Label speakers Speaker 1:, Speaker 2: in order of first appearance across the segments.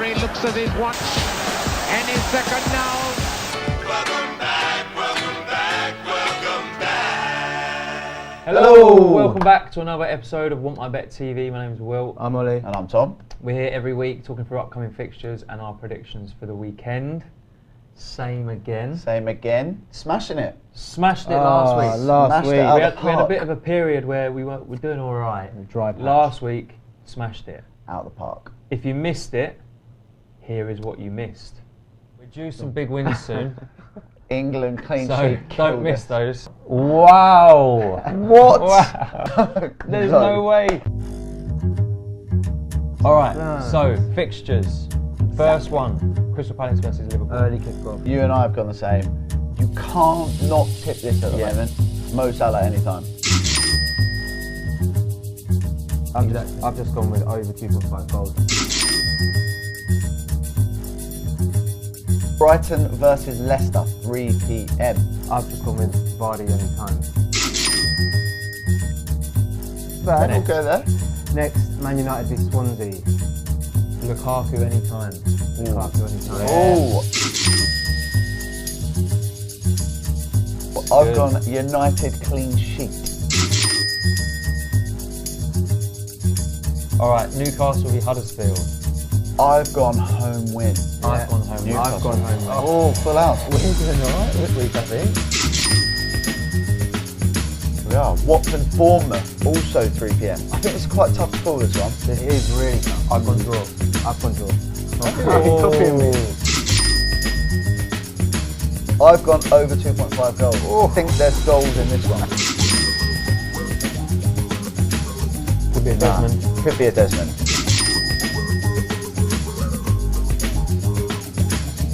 Speaker 1: referee looks at his watch and his second now.
Speaker 2: Welcome back, welcome back, welcome back.
Speaker 3: Hello, welcome back to another episode of WantMyBet TV. My name is Will.
Speaker 4: I'm Olly.
Speaker 5: And I'm Tom.
Speaker 3: We're here every week talking through upcoming fixtures and our predictions for the weekend. Same again.
Speaker 5: Same again. Smashing it.
Speaker 3: Smashed it last week.
Speaker 4: Last week.
Speaker 3: We had a bit of a period where we're doing all right.
Speaker 4: Dry patch.
Speaker 3: Last week, smashed it.
Speaker 5: Out of the park.
Speaker 3: If you missed it, here is what you missed. We're due some big wins soon.
Speaker 5: England clean
Speaker 3: So
Speaker 5: sheet.
Speaker 3: don't miss those. Wow!
Speaker 5: What?
Speaker 3: Wow. There's no way. All right. So fixtures. First one: Crystal Palace versus Liverpool.
Speaker 4: Early kickoff.
Speaker 5: You and I have gone the same. You can't not tip this at the moment. Mo Salah anytime.
Speaker 4: I've just gone with over 2.5 goals.
Speaker 5: Brighton versus Leicester, 3 p.m.
Speaker 4: I've just gone with Vardy anytime.
Speaker 5: We'll go there.
Speaker 4: Next, Man Utd v Swansea.
Speaker 3: Lukaku anytime.
Speaker 4: Lukaku anytime.
Speaker 5: Oh. I've gone United clean sheet.
Speaker 3: All right, Newcastle v Huddersfield.
Speaker 5: I've gone home win.
Speaker 3: I've gone home win.
Speaker 4: I've gone home win.
Speaker 5: Oh, full house.
Speaker 4: We're doing alright this week, I think.
Speaker 5: We are. Watford Bournemouth, also 3 p.m. I think it's quite tough to call this one.
Speaker 4: It is really tough. I've gone draw. I've gone draw.
Speaker 3: Copying me.
Speaker 5: I've gone over 2.5 goals. I think there's goals in this one.
Speaker 3: Could be a Desmond.
Speaker 5: Could be a Desmond.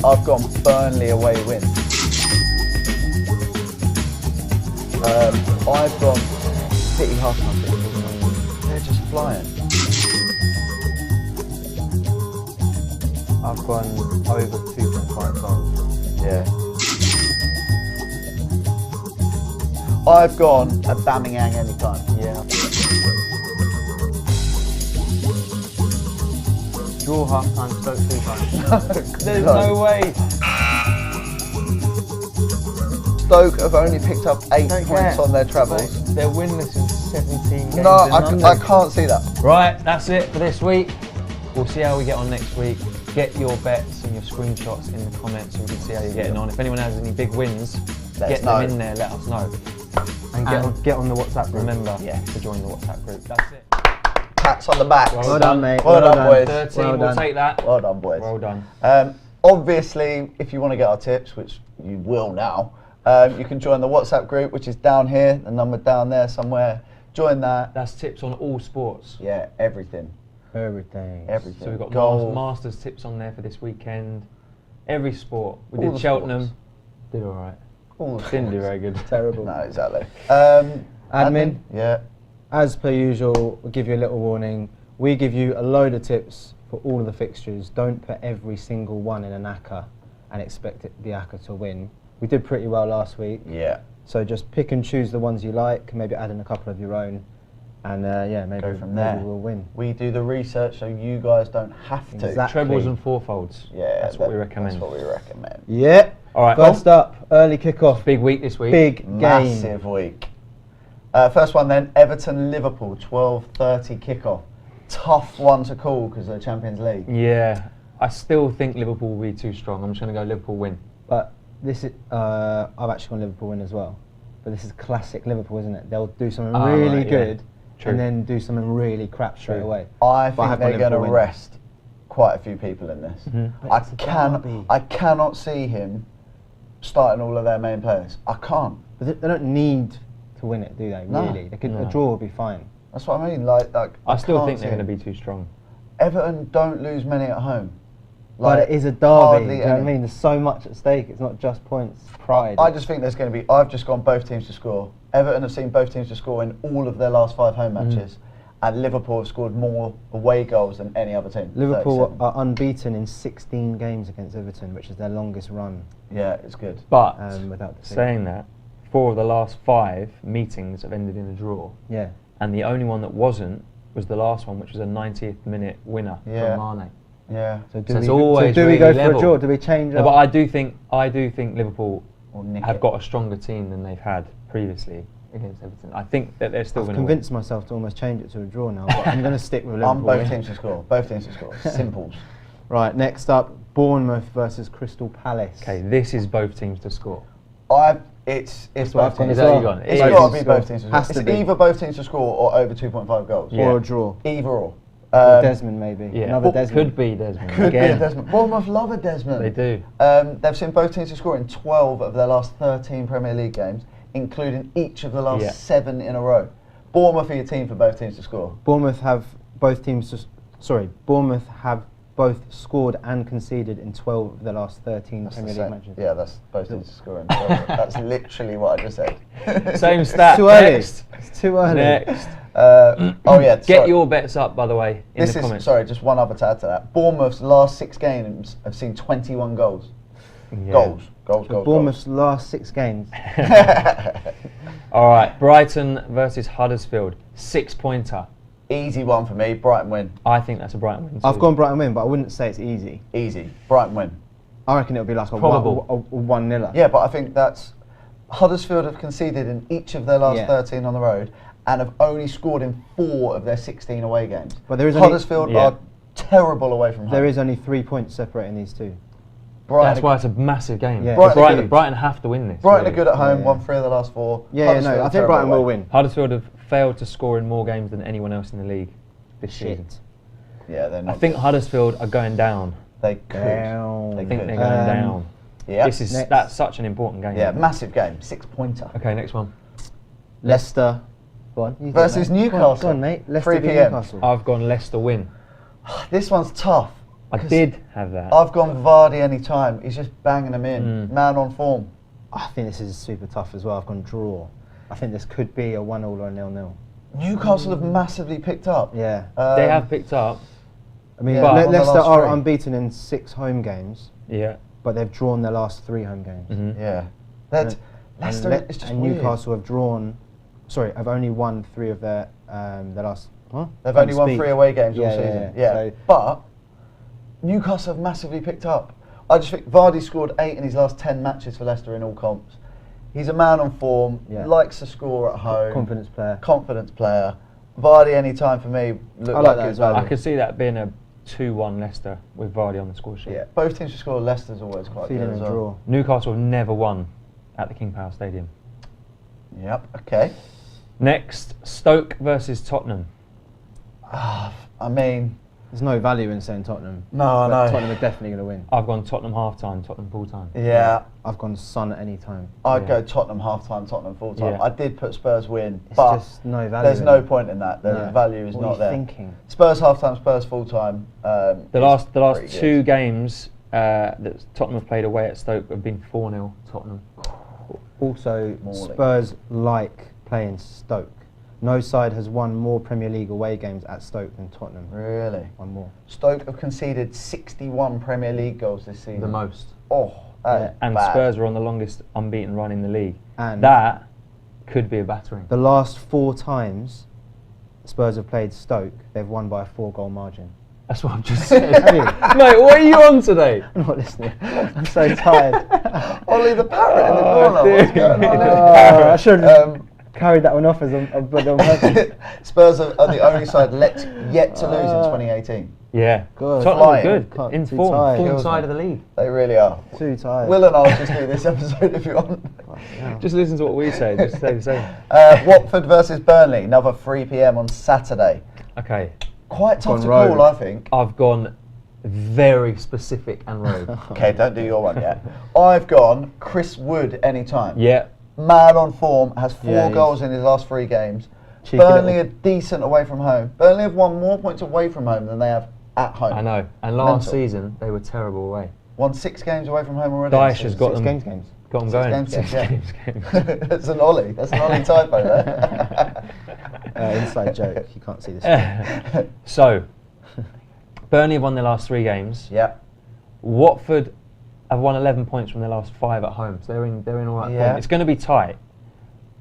Speaker 5: I've gone Burnley away win. I've gone City half time. They're just flying.
Speaker 4: I've gone over 2.5 goals.
Speaker 5: Yeah. I've gone a Aubameyang anytime.
Speaker 4: Yeah. Draw half time, Stoke 2 times.
Speaker 3: There's no way.
Speaker 5: Stoke have only picked up 8 points on their travels.
Speaker 3: They're winless in 17 games.
Speaker 5: No,
Speaker 3: in
Speaker 5: I
Speaker 3: London.
Speaker 5: can't see that.
Speaker 3: Right, that's it for this week. We'll see how we get on next week. Get your bets and your screenshots in the comments so we can see how you're getting on. If anyone has any big wins, get them in there, let us know.
Speaker 4: And get on the WhatsApp group.
Speaker 3: Remember to join the WhatsApp group. That's it.
Speaker 5: Pats on the back.
Speaker 4: Well done, mate.
Speaker 5: Well done, boys.
Speaker 3: 13,
Speaker 4: Well
Speaker 3: we'll
Speaker 4: done.
Speaker 3: take that.
Speaker 5: Well done, boys.
Speaker 3: Well done.
Speaker 5: Obviously, if you want to get our tips, which you will now, you can join the WhatsApp group, which is down here, the number down there somewhere. Join that.
Speaker 3: That's tips on all sports.
Speaker 5: Yeah, everything.
Speaker 4: Everything.
Speaker 5: Everything.
Speaker 3: So we've got
Speaker 5: Goal.
Speaker 3: Masters tips on there for this weekend. Every sport. We
Speaker 5: All
Speaker 3: did
Speaker 5: the
Speaker 3: Cheltenham.
Speaker 5: sports.
Speaker 3: Did all right.
Speaker 5: All the
Speaker 3: Didn't do
Speaker 5: sports.
Speaker 3: very good.
Speaker 4: Terrible.
Speaker 5: No, exactly.
Speaker 4: Admin.
Speaker 5: Yeah.
Speaker 4: As per usual, we'll give you a little warning. We give you a load of tips for all of the fixtures. Don't put every single one in an ACCA and expect the ACCA to win. We did pretty well last week.
Speaker 5: Yeah.
Speaker 4: So just pick and choose the ones you like, maybe add in a couple of your own, and maybe,
Speaker 5: Go from there.
Speaker 4: maybe we'll win.
Speaker 5: We do the research so you guys don't have to.
Speaker 4: Exactly.
Speaker 3: Trebles and fourfolds.
Speaker 5: Yeah,
Speaker 3: That's what we recommend.
Speaker 5: That's what we recommend.
Speaker 4: Yeah.
Speaker 3: All right.
Speaker 4: First up, early kickoff.
Speaker 3: Big week this week.
Speaker 4: Big game.
Speaker 5: Massive week. First one then, Everton Liverpool, 12:30 kickoff. Tough one to call because of the Champions League.
Speaker 3: Yeah. I still think Liverpool will be too strong. I'm just going to go Liverpool win.
Speaker 4: But this is, I've actually gone Liverpool win as well. But this is classic Liverpool, isn't it? They'll do something really
Speaker 3: right, yeah.
Speaker 4: good
Speaker 3: True.
Speaker 4: and then do something really crap straight away.
Speaker 5: I
Speaker 4: But I
Speaker 5: think
Speaker 4: have
Speaker 5: they're
Speaker 4: gone
Speaker 5: going to
Speaker 4: Liverpool win.
Speaker 5: rest quite a few people in this.
Speaker 4: But it's a derby.
Speaker 5: I cannot see him starting all of their main players. I can't.
Speaker 4: But they don't need to win it, do they?
Speaker 5: No.
Speaker 4: Really? They could,
Speaker 3: No.
Speaker 4: A draw will be fine.
Speaker 5: That's what I mean. Like
Speaker 3: I still
Speaker 5: can't
Speaker 3: think they're
Speaker 5: see
Speaker 3: going to
Speaker 5: it.
Speaker 3: be too strong.
Speaker 5: Everton don't lose many at home.
Speaker 4: But it is a derby. Do
Speaker 5: hardly
Speaker 4: you know what I
Speaker 5: any.
Speaker 4: mean? There's so much at stake. It's not just points, pride.
Speaker 5: I just think there's going to be. I've just gone both teams to score. Everton have seen both teams to score in all of their last 5 home matches, and Liverpool have scored more away goals than any other team.
Speaker 4: Liverpool
Speaker 5: 37.
Speaker 4: are unbeaten in 16 games against Everton, which is their longest run
Speaker 5: Yeah, it's good.
Speaker 3: But
Speaker 4: without defeat.
Speaker 3: saying that, 4 of the last 5 meetings have ended in a draw.
Speaker 4: Yeah.
Speaker 3: And the only one that wasn't was the last one, which was a 90th minute winner
Speaker 5: Yeah.
Speaker 3: from Mane.
Speaker 5: Yeah.
Speaker 4: So
Speaker 3: So it's always
Speaker 4: do we
Speaker 3: really
Speaker 4: go for
Speaker 3: level.
Speaker 4: a draw? Do we change?
Speaker 3: No, but I do think Liverpool
Speaker 5: Or nick
Speaker 3: have
Speaker 5: it.
Speaker 3: got a stronger team than they've had previously against Everton. I think that they're still
Speaker 4: I've
Speaker 3: going to
Speaker 4: convinced myself to almost change it to a draw now, but I'm going to stick with Liverpool.
Speaker 5: I'm both teams to score. Both teams to score. Simples.
Speaker 4: Right, next up, Bournemouth versus Crystal Palace.
Speaker 3: Okay, this is both teams to score.
Speaker 5: It's
Speaker 4: what I've
Speaker 5: both
Speaker 4: gone
Speaker 5: teams.
Speaker 4: as
Speaker 3: Is that
Speaker 4: well.
Speaker 3: you gone?
Speaker 5: It's
Speaker 3: It
Speaker 5: got
Speaker 3: is.
Speaker 5: to be both teams to score.
Speaker 4: Has to
Speaker 5: It's
Speaker 4: be.
Speaker 5: either both teams to score or over 2.5 goals.
Speaker 3: Yeah.
Speaker 4: Or a draw.
Speaker 5: Either or.
Speaker 4: Or Desmond maybe.
Speaker 3: Yeah,
Speaker 4: Another Desmond.
Speaker 3: could be Desmond.
Speaker 5: Could
Speaker 3: Again.
Speaker 5: be a Desmond. Bournemouth love a Desmond.
Speaker 3: They do.
Speaker 5: They've seen both teams to score in 12 of their last 13 Premier League games, including each of the last 7 in a row. Bournemouth are your team for both teams to score.
Speaker 4: Bournemouth have Bournemouth have both scored and conceded in 12 of their last 13
Speaker 5: That's
Speaker 4: Premier
Speaker 5: the
Speaker 4: League
Speaker 5: same.
Speaker 4: matches.
Speaker 5: Yeah, that's both teams to score in 12. That's literally what I just said.
Speaker 3: Same stat.
Speaker 4: Too early.
Speaker 3: Next.
Speaker 4: It's too early.
Speaker 3: Next.
Speaker 5: Oh yeah.
Speaker 3: Get
Speaker 5: sorry.
Speaker 3: your bets up, by the way, in
Speaker 5: This
Speaker 3: the
Speaker 5: is
Speaker 3: comments.
Speaker 5: sorry. Just one other to add to that. Bournemouth's last 6 games have seen 21 goals.
Speaker 3: Yeah.
Speaker 5: Goals.
Speaker 4: Bournemouth's last 6 games.
Speaker 3: All right, Brighton versus Huddersfield. 6-pointer.
Speaker 5: Easy one for me. Brighton win.
Speaker 3: I think that's a Brighton win.
Speaker 4: I've
Speaker 3: too.
Speaker 4: gone Brighton win, but I wouldn't say it's easy.
Speaker 5: Easy. Brighton win.
Speaker 4: I reckon it'll be like a
Speaker 3: Probable.
Speaker 4: 1-0.
Speaker 5: Yeah, but I think that's Huddersfield have conceded in each of their last
Speaker 4: Yeah.
Speaker 5: 13 on the road and have only scored in 4 of their 16 away games.
Speaker 4: But there is only-
Speaker 5: Huddersfield
Speaker 3: Yeah.
Speaker 5: are terrible away from home.
Speaker 4: There is only 3 points separating these two.
Speaker 5: Brighton,
Speaker 3: That's why it's a massive game.
Speaker 4: Yeah.
Speaker 5: Brighton
Speaker 3: have to win this.
Speaker 5: Brighton are
Speaker 3: really.
Speaker 5: good at home,
Speaker 4: Yeah.
Speaker 5: won 3 of the last 4.
Speaker 4: Yeah,
Speaker 5: Huddersfield
Speaker 4: no,
Speaker 5: are
Speaker 4: I think
Speaker 5: terrible
Speaker 4: Brighton will
Speaker 5: away.
Speaker 4: win.
Speaker 3: Huddersfield have failed to score in more games than anyone else in the league this season.
Speaker 5: Yeah, they're
Speaker 3: I
Speaker 5: not.
Speaker 3: think Huddersfield are going down.
Speaker 5: They could.
Speaker 4: Down.
Speaker 5: They
Speaker 3: I think
Speaker 5: could.
Speaker 3: they're going down.
Speaker 5: Yeah.
Speaker 4: Next.
Speaker 3: That's such an important game.
Speaker 5: Yeah, massive game. 6-pointer.
Speaker 3: Okay, next one.
Speaker 4: Leicester. Go on. You
Speaker 5: Versus
Speaker 4: go, mate.
Speaker 5: Newcastle.
Speaker 4: Go on, mate. Leicester
Speaker 5: 3
Speaker 4: v
Speaker 5: p.m.
Speaker 4: Newcastle.
Speaker 3: I've gone Leicester win.
Speaker 5: This one's tough.
Speaker 3: I
Speaker 5: 'cause
Speaker 3: did have that.
Speaker 5: I've gone Vardy any time. He's just banging them in. Man on form.
Speaker 4: I think this is super tough as well. I've gone draw. I think this could be a 1-1 or a 0-0.
Speaker 5: Newcastle have massively picked up.
Speaker 4: Yeah.
Speaker 3: They have picked up.
Speaker 4: I mean,
Speaker 5: Yeah,
Speaker 3: but-
Speaker 5: on the
Speaker 4: Leicester
Speaker 5: last
Speaker 4: are
Speaker 5: 3.
Speaker 4: unbeaten in 6 home games,
Speaker 3: Yeah.
Speaker 4: but they've drawn their last 3 home games.
Speaker 3: Mhm.
Speaker 5: Yeah.
Speaker 4: And-
Speaker 5: Leicester
Speaker 4: and
Speaker 5: is just
Speaker 4: and
Speaker 5: weird.
Speaker 4: Newcastle have drawn. Sorry, have only won 3 of their last. Huh?
Speaker 5: They've
Speaker 4: Can't
Speaker 5: only won
Speaker 4: speak.
Speaker 5: 3 away games all
Speaker 4: Yeah,
Speaker 5: season.
Speaker 4: yeah,
Speaker 5: Yeah.
Speaker 4: So-
Speaker 5: But Newcastle have massively picked up. I just think Vardy scored 8 in his last 10 matches for Leicester in all comps. He's a man on form,
Speaker 4: Yeah.
Speaker 5: likes to score at home.
Speaker 4: Confidence player.
Speaker 5: Confidence player. Vardy any time for me looked
Speaker 4: I like
Speaker 5: like
Speaker 4: that
Speaker 5: he
Speaker 4: as
Speaker 5: was
Speaker 4: well.
Speaker 3: I could see that being a 2-1 Leicester with Vardy on the score sheet.
Speaker 5: Yeah, both teams to score. Leicester's always quite
Speaker 4: Feeling
Speaker 5: good as
Speaker 4: a
Speaker 5: well.
Speaker 4: draw.
Speaker 3: Newcastle have never won at the King Power Stadium.
Speaker 5: Yep. Okay.
Speaker 3: Next, Stoke versus Tottenham.
Speaker 5: I mean,
Speaker 4: There's no value in saying Tottenham.
Speaker 5: No, I
Speaker 4: but
Speaker 5: know.
Speaker 4: Tottenham are definitely going to win.
Speaker 3: I've gone Tottenham half-time, Tottenham full-time.
Speaker 5: yeah,
Speaker 4: I've gone Son at any time.
Speaker 5: I'd
Speaker 3: Yeah.
Speaker 5: go Tottenham half time, Tottenham full time.
Speaker 3: Yeah.
Speaker 5: I did put Spurs win,
Speaker 4: It's
Speaker 5: but
Speaker 4: just no value.
Speaker 5: there's
Speaker 4: in
Speaker 5: no
Speaker 4: it.
Speaker 5: point in that. The
Speaker 4: No.
Speaker 5: value is
Speaker 4: What
Speaker 5: not
Speaker 4: are you
Speaker 5: there.
Speaker 4: thinking?
Speaker 5: Spurs half time, Spurs full time.
Speaker 3: The last
Speaker 5: pretty
Speaker 3: 2
Speaker 5: good.
Speaker 3: games that Tottenham have played away at Stoke have been 4-0 Tottenham.
Speaker 4: Also,
Speaker 5: Morley.
Speaker 4: Spurs like playing Stoke. No side has won more Premier League away games at Stoke than Tottenham.
Speaker 5: Really?
Speaker 4: One more.
Speaker 5: Stoke have conceded 61 Premier League goals this season.
Speaker 3: The most.
Speaker 5: Oh, that is
Speaker 3: And
Speaker 5: bad.
Speaker 3: Spurs are on the longest unbeaten run in the league.
Speaker 4: And
Speaker 3: That could be a battering.
Speaker 4: the last 4 times Spurs have played Stoke, they've won by a 4-goal margin.
Speaker 3: That's what I've just said.
Speaker 4: Have you?
Speaker 3: Mate, what are you on today?
Speaker 4: I'm not listening. I'm so tired.
Speaker 5: Ollie the parrot in the
Speaker 3: Oh,
Speaker 5: corner. What's
Speaker 3: dear.
Speaker 5: going on?
Speaker 4: I should have carried that one off as but on purpose.
Speaker 5: Spurs are the only side yet to lose in 2018.
Speaker 3: Yeah.
Speaker 4: Good.
Speaker 3: Tottenham are
Speaker 5: Flying.
Speaker 3: good.
Speaker 4: Can't-
Speaker 3: In
Speaker 4: too
Speaker 3: form.
Speaker 4: tired.
Speaker 3: Form
Speaker 4: Kills
Speaker 3: side
Speaker 4: me.
Speaker 3: of the league.
Speaker 5: They really are.
Speaker 4: Too tired.
Speaker 5: Will and I'll just do this episode if you want.
Speaker 3: Just listen to what we say. Just say the same.
Speaker 5: Watford versus Burnley, another 3 p.m. on Saturday.
Speaker 3: Okay.
Speaker 5: Quite tough
Speaker 4: Gone
Speaker 5: to
Speaker 4: rogue.
Speaker 5: call, I think.
Speaker 3: I've gone very specific and rogue.
Speaker 5: Okay, don't do your one yet. I've gone Chris Wood anytime.
Speaker 3: Yeah.
Speaker 5: Man on form, has 4
Speaker 4: Yeah, he is.
Speaker 5: goals in his last 3 games.
Speaker 4: Cheeky
Speaker 5: Burnley are
Speaker 4: little-
Speaker 5: decent away from home. Burnley have won more points away from home than they have at home.
Speaker 3: I know. And last
Speaker 5: Mental.
Speaker 3: season, they were terrible away.
Speaker 5: Won 6 games away from home already.
Speaker 3: Daesh has got
Speaker 4: 6
Speaker 3: them.
Speaker 4: games.
Speaker 3: Got them
Speaker 5: 6
Speaker 3: going.
Speaker 5: games,
Speaker 3: 6
Speaker 5: yeah.
Speaker 3: games.
Speaker 5: That's an Ollie. That's an Ollie typo there.
Speaker 4: Inside joke. You can't see this.
Speaker 3: So, Burnley have won their last 3 games.
Speaker 5: Yeah.
Speaker 3: Watford have won 11 points from their last 5 at home, so they're in all right
Speaker 5: Yeah.
Speaker 3: form. It's going to be tight,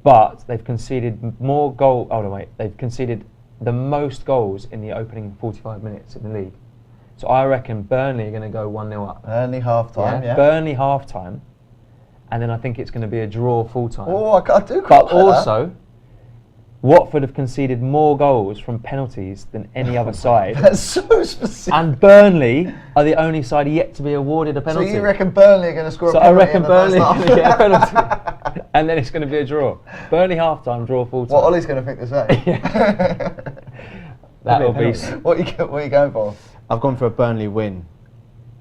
Speaker 3: but they've conceded more goal. Oh no, wait, they've conceded the most goals in the opening 45 minutes in the league. So I reckon Burnley are going to go 1-0 up.
Speaker 5: Burnley half-time, yeah.
Speaker 3: Burnley half-time. And then I think it's going to be a draw full-time.
Speaker 5: Oh, I do quite
Speaker 3: But
Speaker 5: like
Speaker 3: also, Watford have conceded more goals from penalties than any other side.
Speaker 5: That's so specific.
Speaker 3: And Burnley are the only side yet to be awarded a penalty.
Speaker 5: So you reckon Burnley are going to score
Speaker 3: So
Speaker 5: a
Speaker 3: I
Speaker 5: penalty
Speaker 3: reckon
Speaker 5: in the
Speaker 3: Burnley are
Speaker 5: first
Speaker 3: going to get a
Speaker 5: half?
Speaker 3: penalty. And then it's going to be a draw. Burnley half-time, draw full-time.
Speaker 5: What Ollie's going to think the same.
Speaker 3: That'll be...
Speaker 5: What are you going for?
Speaker 4: I've gone for a Burnley win.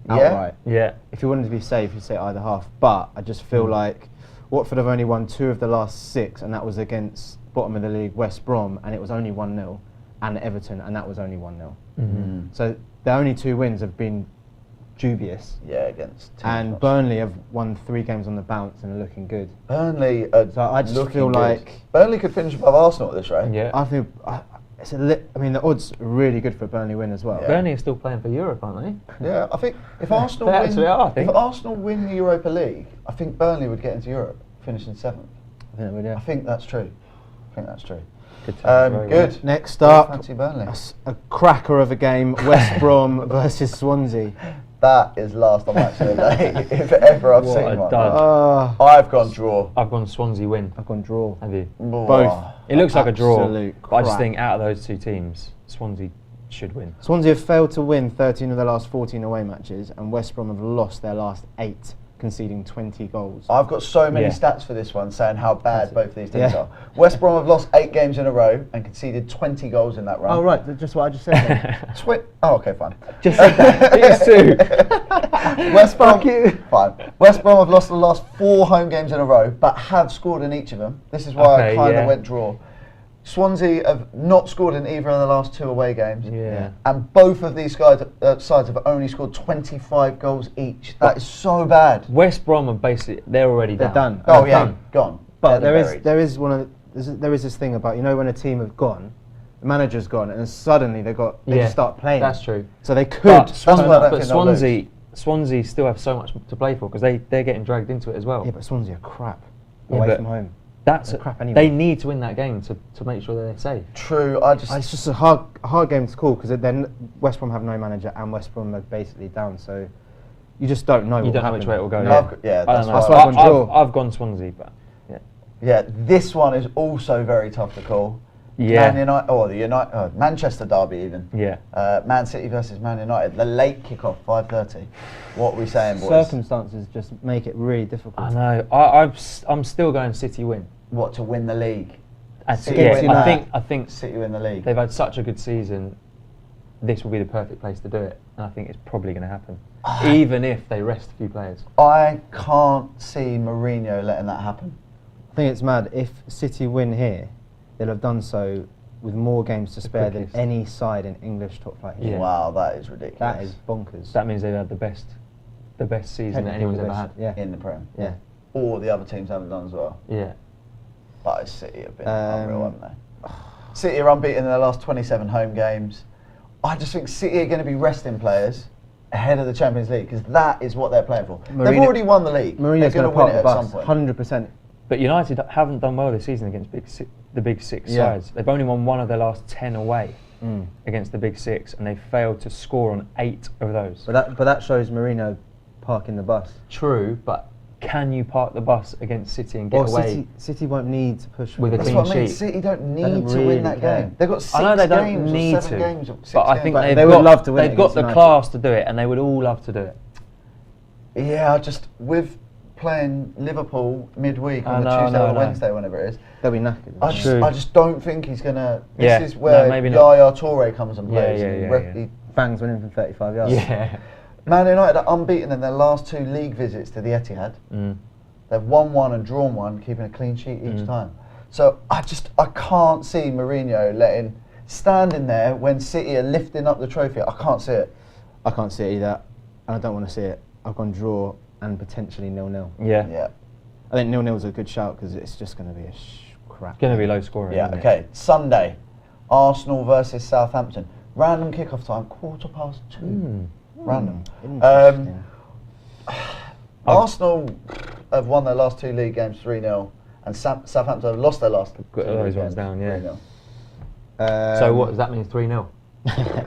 Speaker 5: Yeah?
Speaker 4: Outright.
Speaker 3: Yeah.
Speaker 4: If you wanted to be safe, you'd say either half. But I just feel like Watford have only won 2 of the last 6, and that was against bottom of the league West Brom, and it was only 1-0, and Everton, and that was only 1-0. So the only 2 wins have been dubious.
Speaker 5: Yeah, against teams.
Speaker 4: And Burnley have won 3 games on the bounce and are looking good.
Speaker 5: Burnley are
Speaker 4: So I just
Speaker 5: looking
Speaker 4: feel
Speaker 5: good.
Speaker 4: like
Speaker 5: Burnley could finish above Arsenal at this rate.
Speaker 3: Yeah.
Speaker 4: I think I mean the odds are really good for a Burnley win as well.
Speaker 5: Yeah.
Speaker 3: Burnley are still playing for Europe, aren't they?
Speaker 5: Yeah, I think if Arsenal
Speaker 3: They
Speaker 5: win,
Speaker 3: actually are, I think.
Speaker 5: if Arsenal win the Europa League, I think Burnley would get into Europe, finishing 7th.
Speaker 4: I think they would, yeah.
Speaker 5: I think that's true.
Speaker 3: Good. Very well.
Speaker 5: Good.
Speaker 4: Next up,
Speaker 5: Fancy Burnley.
Speaker 4: a cracker of a game: West Brom versus Swansea.
Speaker 5: That is last on match of the day, if ever I've
Speaker 3: What
Speaker 5: seen
Speaker 3: a
Speaker 5: one.
Speaker 3: dud.
Speaker 5: I've gone draw.
Speaker 3: I've gone Swansea win.
Speaker 4: I've gone draw.
Speaker 3: Have you?
Speaker 4: Both.
Speaker 3: It looks like a draw.
Speaker 4: Absolute
Speaker 3: But I just
Speaker 4: crap.
Speaker 3: think out of those 2 teams, Swansea should win.
Speaker 4: Swansea have failed to win 13 of their last 14 away matches, and West Brom have lost their last 8, conceding 20 goals.
Speaker 5: I've got so many
Speaker 3: Yeah.
Speaker 5: stats for this one saying how bad both these teams
Speaker 4: Yeah.
Speaker 5: are. West Brom have lost 8 games in a row and conceded 20 goals in that run.
Speaker 4: Oh right, that's just what I just said. then.
Speaker 5: Okay, fine.
Speaker 3: Just said that. It's 2.
Speaker 5: West Brom,
Speaker 3: Fuck you.
Speaker 5: fine. West Brom have lost the last 4 home games in a row, but have scored in each of them. This is why I
Speaker 3: Okay,
Speaker 5: kind of
Speaker 3: yeah.
Speaker 5: went draw. Swansea have not scored in either of the last 2 away games.
Speaker 3: Yeah.
Speaker 5: And both of these sides have only scored 25 goals each. That is so bad.
Speaker 3: West Brom are basically, they're already
Speaker 4: They're
Speaker 3: down.
Speaker 4: done.
Speaker 5: Oh
Speaker 4: They're
Speaker 5: yeah,
Speaker 4: done.
Speaker 5: gone.
Speaker 4: But
Speaker 5: They're buried.
Speaker 4: there is this thing about, you know, when a team have gone, the manager's gone, and suddenly they just start playing.
Speaker 3: That's true.
Speaker 4: So they could.
Speaker 3: But,
Speaker 5: That's why I don't
Speaker 3: but
Speaker 5: think they'll lose.
Speaker 3: Swansea still have so much to play for because they're getting dragged into it as well.
Speaker 4: Yeah, but Swansea are crap
Speaker 3: Yeah,
Speaker 4: away
Speaker 3: but
Speaker 4: from home.
Speaker 3: That's
Speaker 4: They're crap anyway.
Speaker 3: They need to win that game to make sure that they're safe.
Speaker 5: True.
Speaker 4: It's just a hard game to call because then West Brom have no manager and West Brom are basically down. So you just don't know.
Speaker 3: You don't know which way it will go.
Speaker 5: No,
Speaker 3: Yeah.
Speaker 5: yeah,
Speaker 3: I
Speaker 5: that's
Speaker 3: don't know.
Speaker 4: why I've gone draw.
Speaker 3: I've gone Swansea, but yeah.
Speaker 5: Yeah, this one is also very tough to call.
Speaker 3: Yeah.
Speaker 5: Manchester derby even.
Speaker 3: Yeah.
Speaker 5: Man City versus Man United. The late kickoff, 5:30. What are we saying, boys?
Speaker 4: Circumstances just make it really difficult.
Speaker 3: I know. I'm still going City win.
Speaker 5: What, to win the league?
Speaker 3: And
Speaker 5: City
Speaker 3: yeah,
Speaker 5: win
Speaker 3: I
Speaker 5: that.
Speaker 3: think
Speaker 5: City win the league.
Speaker 3: they've had such a good season. This will be the perfect place to do it, and I think it's probably going to happen, even if they rest a few players.
Speaker 5: I can't see Mourinho letting that happen.
Speaker 4: I think it's mad. If City win here, they'll have done so with more games to spare than
Speaker 3: quickest.
Speaker 4: any side in English top flight.
Speaker 3: Yeah.
Speaker 5: Wow, that is ridiculous.
Speaker 4: That is bonkers.
Speaker 3: That means they've had the best season that
Speaker 4: Technically
Speaker 3: anyone's
Speaker 4: the
Speaker 3: ever
Speaker 4: best,
Speaker 3: had.
Speaker 4: Yeah.
Speaker 5: in the Prem.
Speaker 4: Yeah.
Speaker 5: Or the other teams haven't done as well.
Speaker 3: Yeah.
Speaker 5: But City have been unreal, haven't they? City are unbeaten in their last 27 home games. I just think City are going to be resting players ahead of the Champions League because that is what they're playing for. They've already won the league.
Speaker 4: Mourinho's
Speaker 5: They're
Speaker 4: going to
Speaker 5: win
Speaker 4: park
Speaker 5: it
Speaker 4: the
Speaker 5: at
Speaker 4: bus,
Speaker 5: some point.
Speaker 4: 100%.
Speaker 3: But United haven't done well this season against the big six
Speaker 4: Yeah.
Speaker 3: sides. They've only won 1 of their last 10 away against the big six, and they've failed to score on 8 of those.
Speaker 4: But that shows Mourinho parking the bus.
Speaker 3: True, but can you park the bus against City and get away?
Speaker 4: City won't need to push
Speaker 3: With a
Speaker 5: That's
Speaker 3: clean
Speaker 5: what I mean.
Speaker 3: sheet.
Speaker 5: City don't need
Speaker 4: don't
Speaker 5: to
Speaker 4: really
Speaker 5: win that
Speaker 4: care.
Speaker 5: game. They've got 6
Speaker 3: I know they don't
Speaker 5: games
Speaker 3: need
Speaker 5: or 7
Speaker 3: to,
Speaker 5: games. Or 6
Speaker 3: but I
Speaker 5: games.
Speaker 3: think
Speaker 4: But
Speaker 3: they've
Speaker 4: they
Speaker 3: got,
Speaker 4: would love to win it
Speaker 3: they've got
Speaker 4: against
Speaker 3: the
Speaker 4: United.
Speaker 3: class to do it, and they would all love to do it.
Speaker 5: Yeah, just with playing Liverpool midweek
Speaker 3: I
Speaker 5: on the
Speaker 3: know,
Speaker 5: Tuesday
Speaker 3: I
Speaker 5: or
Speaker 3: know.
Speaker 5: Wednesday, whenever it is.
Speaker 4: They'll be knackered.
Speaker 3: True.
Speaker 5: I just don't think he's gonna.
Speaker 3: Yeah,
Speaker 5: This is where
Speaker 3: no, maybe not.
Speaker 5: Yaya Toure comes and plays.
Speaker 3: Yeah,
Speaker 5: and
Speaker 3: yeah,
Speaker 5: ref-
Speaker 3: yeah.
Speaker 5: he-
Speaker 4: Fangs winning from 35 yards.
Speaker 3: Yeah.
Speaker 5: Man United are unbeaten in their last 2 league visits to the Etihad. They've won 1 and drawn 1, keeping a clean sheet each time. So I can't see Mourinho standing there when City are lifting up the trophy. I can't see it.
Speaker 4: I can't see it either, and I don't want to see it. I've gone draw and potentially 0-0.
Speaker 3: Yeah.
Speaker 5: Yeah.
Speaker 4: I think 0-0 is a good shout because it's just going to be a crap.
Speaker 3: It's going to be low scoring.
Speaker 5: Yeah,
Speaker 3: isn't it?
Speaker 5: okay. Sunday, Arsenal versus Southampton. Random kickoff time, 2:15. Random.
Speaker 4: Interesting.
Speaker 5: Arsenal have won their last 2 league games 3-0, and Southampton have lost their last 2
Speaker 3: Got
Speaker 5: league
Speaker 3: those
Speaker 5: games
Speaker 3: ones down, yeah.
Speaker 5: 3-0.
Speaker 3: So what does that mean? 3-0.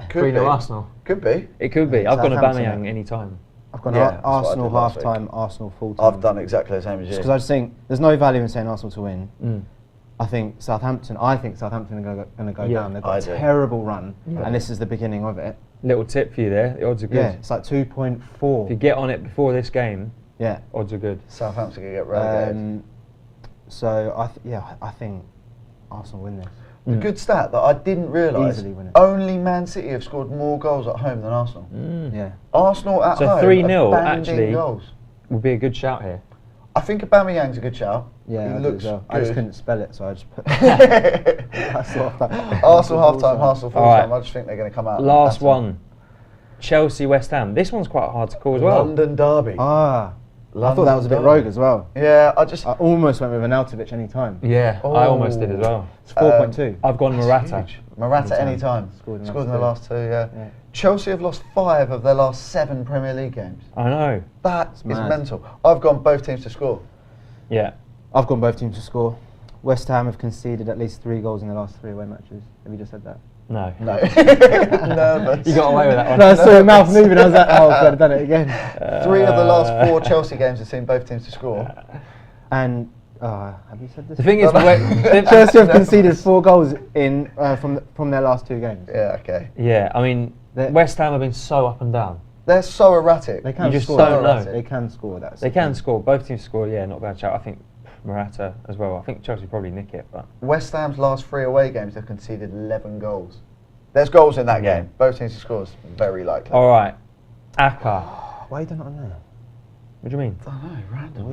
Speaker 5: Could
Speaker 3: 3-0
Speaker 5: be.
Speaker 3: Arsenal.
Speaker 5: Could be.
Speaker 3: It could be. I've gone
Speaker 4: Southampton.
Speaker 3: Aubameyang any time.
Speaker 4: I've gone
Speaker 5: Yeah, that's what I
Speaker 4: Arsenal
Speaker 5: did last
Speaker 4: half-time,
Speaker 5: week.
Speaker 4: Arsenal full-time.
Speaker 5: I've done exactly the same as you.
Speaker 4: Because I just think there's no value in saying Arsenal to win.
Speaker 3: Mm.
Speaker 4: I think Southampton are going to go
Speaker 3: Yeah,
Speaker 4: down. They've
Speaker 5: I
Speaker 4: got
Speaker 5: do.
Speaker 4: a terrible run,
Speaker 3: Yeah.
Speaker 4: and this is the beginning of it.
Speaker 3: Little tip for you there. The odds are good.
Speaker 4: Yeah, it's like 2.4.
Speaker 3: If you get on it before this game,
Speaker 4: Yeah.
Speaker 3: odds are good.
Speaker 5: Southampton can get relegated.
Speaker 4: So I think Arsenal win this.
Speaker 5: The good stat that I didn't realise,
Speaker 4: Easily win it.
Speaker 5: only Man City have scored more goals at home than Arsenal.
Speaker 4: Yeah.
Speaker 5: Arsenal at
Speaker 3: So
Speaker 5: home
Speaker 3: 3-0
Speaker 5: are banging
Speaker 3: actually
Speaker 5: goals.
Speaker 3: Would be a good shout here.
Speaker 5: I think Aubameyang's a good shout.
Speaker 4: Yeah,
Speaker 5: he
Speaker 4: I do
Speaker 5: looks
Speaker 4: as well.
Speaker 5: good.
Speaker 4: I just couldn't spell it, so I just put Arsenal
Speaker 5: Arsenal half-time, full
Speaker 3: All right.
Speaker 5: time. I just think they're going to come out.
Speaker 3: Last
Speaker 5: and batter.
Speaker 3: one. Chelsea West Ham. This one's quite hard to call as well.
Speaker 5: London derby.
Speaker 4: I thought that was a bit
Speaker 5: London
Speaker 4: rogue
Speaker 5: derby.
Speaker 4: as well.
Speaker 5: Yeah, I
Speaker 4: almost went with Arnautovic any time.
Speaker 3: Yeah, I almost did as well.
Speaker 4: It's 4.2.
Speaker 3: I've gone Morata.
Speaker 5: Morata
Speaker 4: Anytime.
Speaker 5: any time.
Speaker 4: Scored in
Speaker 5: Scored in
Speaker 4: the
Speaker 5: the
Speaker 4: last
Speaker 5: last two, yeah. Chelsea have lost 5 of their last 7 Premier League games.
Speaker 3: I know.
Speaker 5: That is
Speaker 4: mad.
Speaker 5: mental. I've gone both teams to score.
Speaker 3: Yeah.
Speaker 4: I've gone both teams to score. West Ham have conceded at least 3 goals in the last 3 away matches. Have you just said that?
Speaker 3: No.
Speaker 5: No. Nervous.
Speaker 3: You got away with that one.
Speaker 4: No, I saw your mouth moving. I was like, oh, I've done it again.
Speaker 5: 3 of the last 4 Chelsea games have seen both teams to score.
Speaker 4: And have you said this?
Speaker 3: The thing is,
Speaker 4: Chelsea have conceded 4 goals in from their last 2 games.
Speaker 5: Yeah, okay.
Speaker 3: yeah, I mean, West Ham have been so up and down.
Speaker 5: They're so erratic.
Speaker 4: They can
Speaker 3: You just
Speaker 4: score.
Speaker 3: don't know.
Speaker 4: They can score. That's
Speaker 3: They
Speaker 4: the
Speaker 3: can
Speaker 4: thing.
Speaker 3: score. Both teams score. Yeah, not a bad shout. I think Morata as well. I think Chelsea probably nick it, but
Speaker 5: West Ham's last 3 away games have conceded 11 goals. There's goals in that game. Both teams to score is very likely.
Speaker 3: all right. ACCA.
Speaker 4: Why are you doing it on there?
Speaker 3: What do you mean?
Speaker 5: I don't know, random.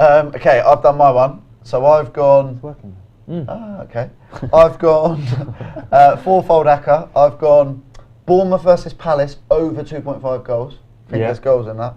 Speaker 4: Weirdo.
Speaker 5: Okay, I've done my one. So I've gone.
Speaker 4: It's working.
Speaker 5: Okay. I've gone fourfold ACCA. I've gone Bournemouth versus Palace over 2.5 goals. I think
Speaker 3: Yeah.
Speaker 5: there's goals in that.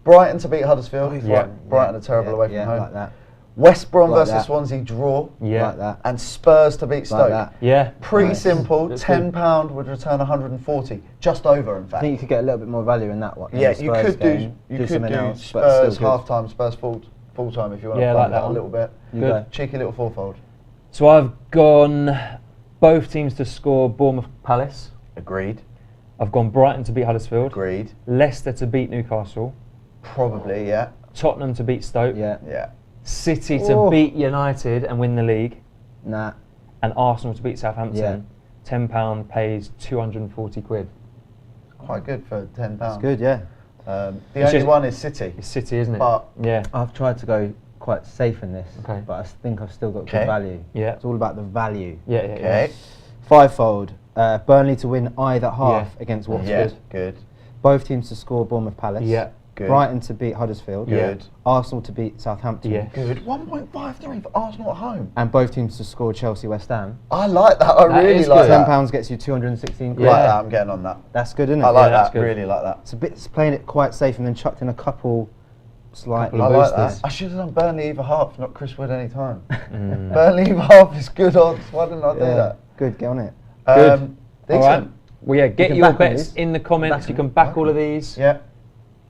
Speaker 5: Brighton to beat Huddersfield.
Speaker 3: Yeah.
Speaker 5: Brighton are terrible away from home.
Speaker 4: Like that.
Speaker 5: West Brom
Speaker 4: Like
Speaker 5: versus
Speaker 4: that.
Speaker 5: Swansea draw.
Speaker 3: Yeah.
Speaker 4: Like that.
Speaker 5: And Spurs to beat Stoke.
Speaker 4: Like that.
Speaker 3: Yeah.
Speaker 5: Pretty
Speaker 4: Nice.
Speaker 5: simple.
Speaker 3: That's
Speaker 5: £10 would return 140. Just over, in
Speaker 4: I
Speaker 5: fact.
Speaker 4: think you could get a little bit more value in that one. in
Speaker 5: Yeah,
Speaker 4: the
Speaker 5: you
Speaker 4: Spurs
Speaker 5: could
Speaker 4: game,
Speaker 5: do
Speaker 4: something else, but
Speaker 5: Spurs
Speaker 4: still good.
Speaker 5: half time, Spurs full time if you want
Speaker 3: Yeah,
Speaker 5: to
Speaker 3: like
Speaker 5: bump
Speaker 3: that
Speaker 5: that a
Speaker 3: one.
Speaker 5: little bit.
Speaker 4: You
Speaker 3: Good.
Speaker 4: go.
Speaker 5: Cheeky little fourfold.
Speaker 3: So I've gone both teams to score Bournemouth Palace.
Speaker 5: Agreed.
Speaker 3: I've gone Brighton to beat Huddersfield.
Speaker 5: Agreed.
Speaker 3: Leicester to beat Newcastle.
Speaker 5: Probably, yeah.
Speaker 3: Tottenham to beat Stoke.
Speaker 4: Yeah.
Speaker 5: Yeah.
Speaker 3: City to
Speaker 4: Oh.
Speaker 3: beat United and win the league.
Speaker 4: Nah.
Speaker 3: And Arsenal to beat Southampton.
Speaker 4: Yeah.
Speaker 3: £10 pays 240 quid.
Speaker 5: Quite good for £10.
Speaker 4: It's good, yeah.
Speaker 5: The
Speaker 3: It's
Speaker 5: only
Speaker 3: just-
Speaker 5: one is City.
Speaker 3: It's City, isn't it?
Speaker 5: But-
Speaker 3: yeah.
Speaker 4: I've tried to go quite safe in this,
Speaker 3: Okay.
Speaker 4: but I think I've still got
Speaker 5: Okay.
Speaker 4: good value.
Speaker 3: Yeah.
Speaker 4: It's all about the value.
Speaker 3: Yeah.
Speaker 5: Okay.
Speaker 4: Fivefold. Burnley to win either half against Watford.
Speaker 5: Yeah. Good.
Speaker 4: Both teams to score Bournemouth Palace.
Speaker 3: Yeah.
Speaker 5: Good.
Speaker 4: Brighton to beat Huddersfield.
Speaker 5: Good.
Speaker 4: Arsenal to beat Southampton.
Speaker 3: Yeah.
Speaker 5: Good. 1.53 for Arsenal at home.
Speaker 4: And both teams to score Chelsea West Ham.
Speaker 5: I like that. I
Speaker 3: That
Speaker 5: really
Speaker 3: is
Speaker 5: like
Speaker 3: good.
Speaker 5: that.
Speaker 4: £10 gets you 216 quid.
Speaker 5: Like
Speaker 3: Yeah.
Speaker 5: that. I'm getting on that.
Speaker 4: That's good, isn't it?
Speaker 5: I like
Speaker 3: Yeah, that's
Speaker 5: that.
Speaker 3: good.
Speaker 5: Really like that.
Speaker 4: It's playing it quite safe and then chucked in a couple slightly
Speaker 5: I like that.
Speaker 4: boosters.
Speaker 5: I should have done Burnley either half, not Chris Wood any time. Burnley either half is good odds. Why didn't I do that?
Speaker 4: Good, get on it.
Speaker 3: Good. All
Speaker 5: Decent.
Speaker 3: right. Well, yeah, get
Speaker 4: can
Speaker 3: your
Speaker 4: back on
Speaker 3: bets
Speaker 4: these.
Speaker 3: in the comments.
Speaker 4: Back
Speaker 3: You
Speaker 4: on
Speaker 3: can
Speaker 4: it.
Speaker 3: back all of these
Speaker 5: Yep.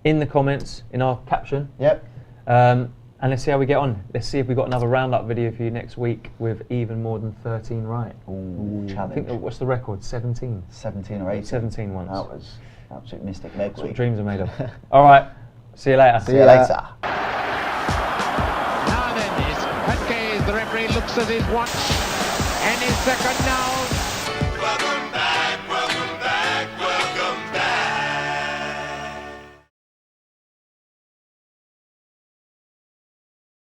Speaker 3: in the comments in our caption.
Speaker 5: Yep.
Speaker 3: And let's see how we get on. Let's see if we've got another roundup video for you next week with even more than 13 right.
Speaker 5: Ooh,
Speaker 3: I
Speaker 5: challenge.
Speaker 3: think, what's the record? 17?
Speaker 5: 17 or 18.
Speaker 3: 17 once.
Speaker 5: That was absolute mystic leg
Speaker 3: That's what
Speaker 5: week.
Speaker 3: dreams are made of. All right. See you later.
Speaker 5: See you later.
Speaker 1: Now then, Hudke, the referee looks at his watch. Any second now.